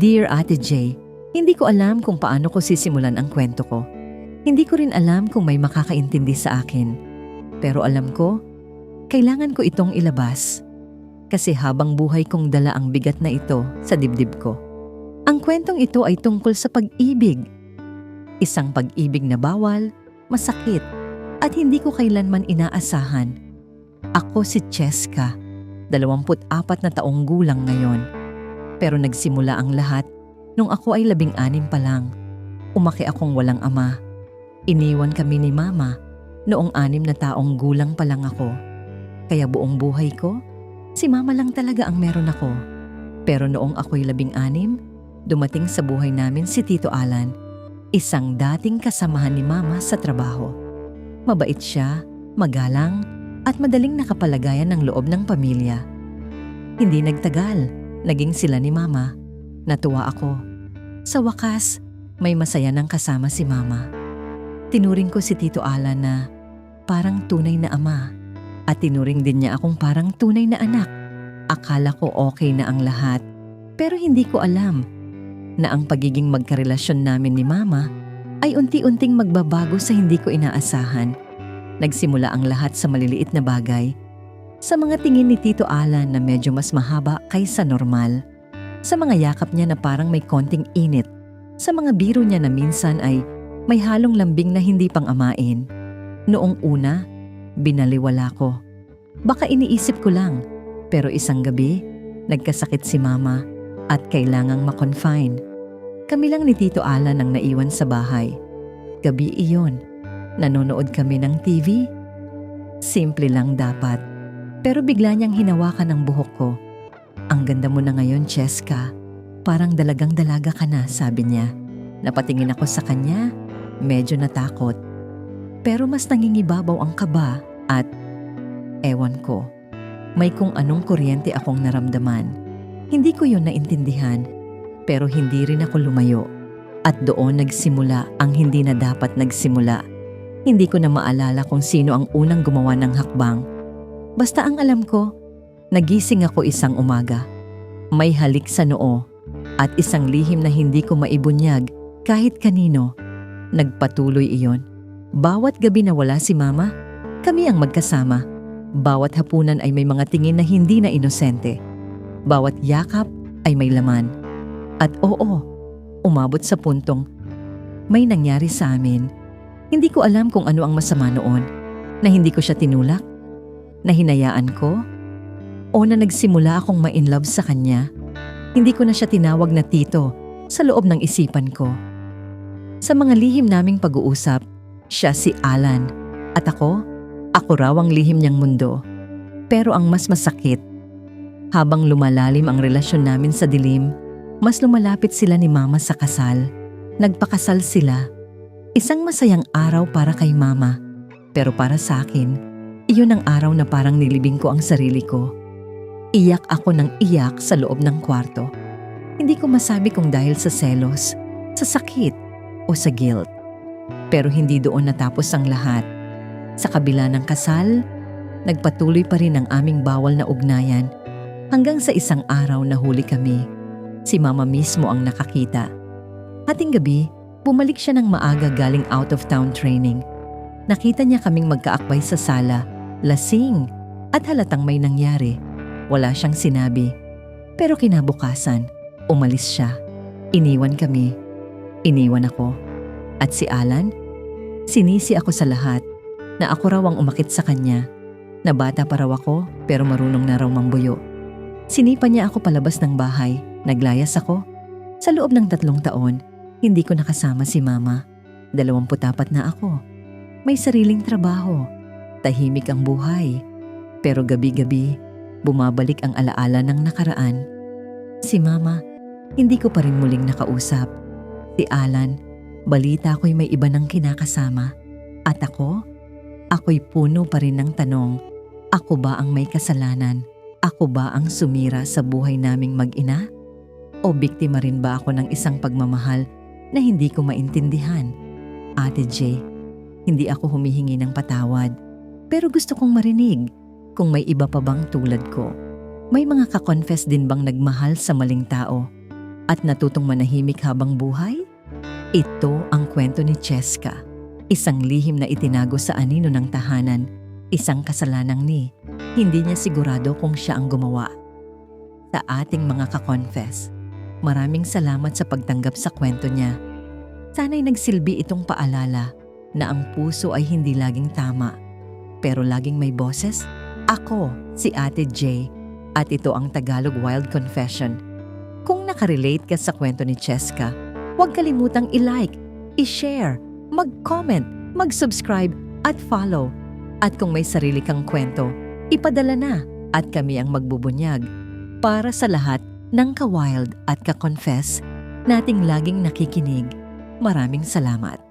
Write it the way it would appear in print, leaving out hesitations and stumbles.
Dear Ate J, hindi ko alam kung paano ko sisimulan ang kwento ko. Hindi ko rin alam kung may makakaintindi sa akin. Pero alam ko, kailangan ko itong ilabas. Kasi habang buhay kong dala ang bigat na ito sa dibdib ko. Ang kwentong ito ay tungkol sa pag-ibig. Isang pag-ibig na bawal, masakit, at hindi ko kailanman inaasahan. Ako si Cheska, 24 na taong gulang ngayon. Pero nagsimula ang lahat nung ako ay 16 pa lang. Umaki akong walang ama. Iniwan kami ni Mama noong 6 na taong gulang pa lang ako. Kaya buong buhay ko, si Mama lang talaga ang meron ako. Pero noong ako'y 16, dumating sa buhay namin si Tito Alan, isang dating kasamahan ni Mama sa trabaho. Mabait siya, magalang, at madaling nakapalagayan ng loob ng pamilya. Hindi nagtagal, naging sila ni Mama. Natuwa ako. Sa wakas, may masaya nang kasama si Mama. Tinuring ko si Tito Alan na parang tunay na ama. At tinuring din niya akong parang tunay na anak. Akala ko okay na ang lahat. Pero hindi ko alam na ang pagiging magkarelasyon namin ni Mama ay unti-unting magbabago sa hindi ko inaasahan. Nagsimula ang lahat sa maliliit na bagay. Sa mga tingin ni Tito Alan na medyo mas mahaba kaysa normal. Sa mga yakap niya na parang may konting init. Sa mga biro niya na minsan ay may halong lambing na hindi pang amain. Noong una, binaliwala ko. Baka iniisip ko lang. Pero isang gabi, nagkasakit si Mama at kailangang ma-confine. Kami lang ni Tito Alan ang naiwan sa bahay. Gabi iyon. Nanonood kami ng TV. Simple lang dapat. Pero bigla niyang hinawakan ang buhok ko. Ang ganda mo na ngayon, Cheska. Parang dalagang-dalaga ka na, sabi niya. Napatingin ako sa kanya, medyo natakot. Pero mas nangingibabaw ang kaba at ewan ko. May kung anong kuryente akong naramdaman. Hindi ko yun naintindihan, pero hindi rin ako lumayo. At doon nagsimula ang hindi na dapat nagsimula. Hindi ko na maalala kung sino ang unang gumawa ng hakbang. Basta ang alam ko, nagising ako isang umaga. May halik sa noo at isang lihim na hindi ko maibunyag kahit kanino. Nagpatuloy iyon. Bawat gabi na wala si Mama, kami ang magkasama. Bawat hapunan ay may mga tingin na hindi na inosente. Bawat yakap ay may laman. At oo, umabot sa puntong may nangyari sa amin. Hindi ko alam kung ano ang masama noon, na hindi ko siya tinulak, na hinayaan ko, o na nagsimula akong ma-inlove sa kanya. Hindi ko na siya tinawag na tito sa loob ng isipan ko. Sa mga lihim naming pag-uusap, siya si Alan at ako raw ang lihim niyang mundo. Pero ang mas masakit, habang lumalalim ang relasyon namin sa dilim, mas lumalapit sila ni Mama sa kasal. Nagpakasal sila. Isang masayang araw para kay Mama, pero para sa akin, iyon ang araw na parang nilibing ko ang sarili ko. Iyak ako ng iyak sa loob ng kwarto. Hindi ko masabi kung dahil sa selos, sa sakit, o sa guilt. Pero hindi doon natapos ang lahat. Sa kabila ng kasal, nagpatuloy pa rin ang aming bawal na ugnayan hanggang sa isang araw na huli kami. Si Mama mismo ang nakakita. Hating gabi, bumalik siya ng maaga galing out of town training. Nakita niya kaming magkaakbay sa sala, lasing, at halatang may nangyari. Wala siyang sinabi. Pero kinabukasan, umalis siya. Iniwan kami. Iniwan ako. At si Alan? Sinisi ako sa lahat na ako raw ang umakit sa kanya. Na bata pa raw ako pero marunong na raw mambuyo. Sinipa niya ako palabas ng bahay. Naglayas ako. Sa loob ng 3 taon, hindi ko nakasama si Mama. 24 na ako. May sariling trabaho. Tahimik ang buhay. Pero gabi-gabi, bumabalik ang alaala ng nakaraan. Si Mama, hindi ko pa rin muling nakausap. Si Alan, balita ko'y may iba ng kinakasama. At ako'y puno pa rin ng tanong. Ako ba ang may kasalanan? Ako ba ang sumira sa buhay naming mag-ina? O biktima rin ba ako ng isang pagmamahal na hindi ko maintindihan? Ate J, hindi ako humihingi ng patawad. Pero gusto kong marinig kung may iba pa bang tulad ko. May mga ka-confess din bang nagmahal sa maling tao at natutong manahimik habang buhay? Ito ang kwento ni Cheska, isang lihim na itinago sa anino ng tahanan, isang kasalanang hindi niya sigurado kung siya ang gumawa. Sa ating mga ka-confess, maraming salamat sa pagtanggap sa kwento niya. Sana'y nagsilbi itong paalala na ang puso ay hindi laging tama, pero laging may boses. Ako, si Ate J, at ito ang Tagalog Wild Confession. Kung nakarelate ka sa kwento ni Cheska, huwag kalimutang i-like, i-share, mag-comment, mag-subscribe at follow. At kung may sarili kang kwento, ipadala na at kami ang magbubunyag para sa lahat ng ka-wild at ka-confess nating laging nakikinig. Maraming salamat.